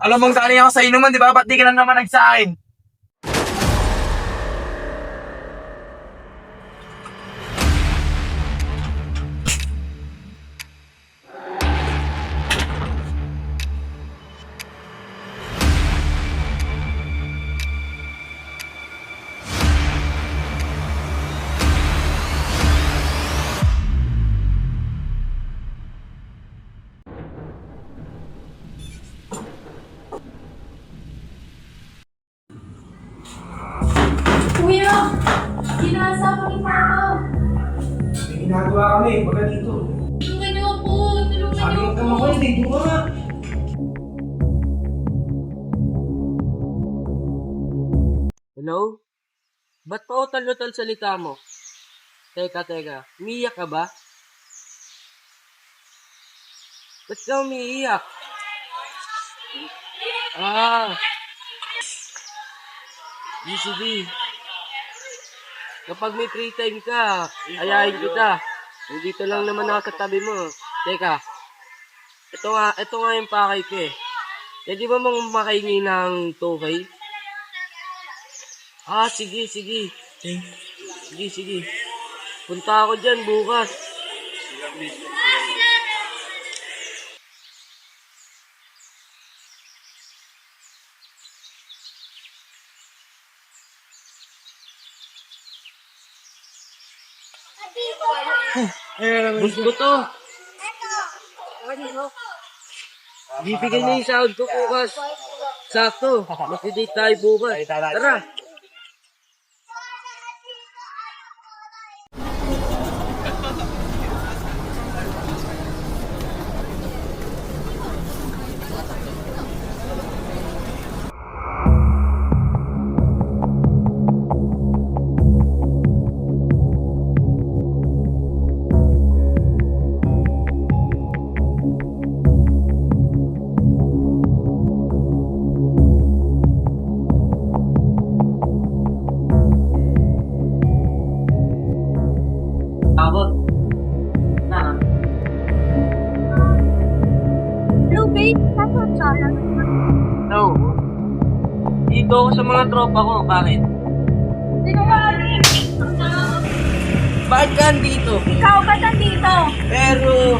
Alam mong galing ako sa inuman, di ba? Ba't di ka na naman nagsahin? Kuya! Ginasa ko ni Papa! May ginagawa kami, baga dito. Tulungan niyo ako! Tulungan Sabi niyo ka ako! mo, hindi mo nga. Hello? Ba't pa utal-utal salita mo? Teka. Umiiyak ka ba? Ba't ka umiiyak? Sige. Kapag may free time ka, ayayin kita. Nandito lang naman ako sa tabi mo. Teka. Ito nga yung pakay ko eh. Pwede ba mong makahingi ng 2K? Sige. Sige. Punta ako dyan bukas. Bus ko to. Bibigyan na yung sahod ko bukas. Sakto. Mag-date tayo bukas. Tara. Abot. Hello, babe! Saan ka? No. Dito ako sa mga tropa ko. Bakit? Sinungaling! Bakit ka andito? Ikaw ba't nandito? Pero...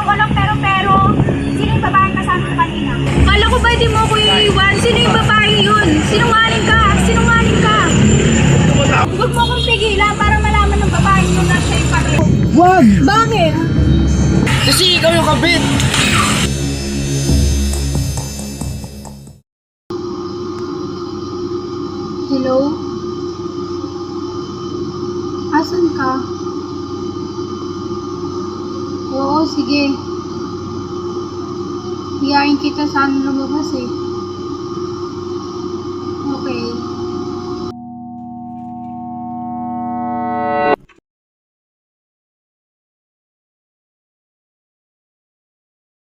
Walang pero. Sino yung babaeng kasama ko kanina? Kala ko ba di mo ako iiwan? Sino yung babae yun? Sinungaling ka! Huwag mo akong pigilan para malaman ng babae yun na siya yung pare. Wag! Bakit? Kasi ikaw yung kabit! Hello? Asan ka? Oo, sige. Hiyain kita sana lumabas eh.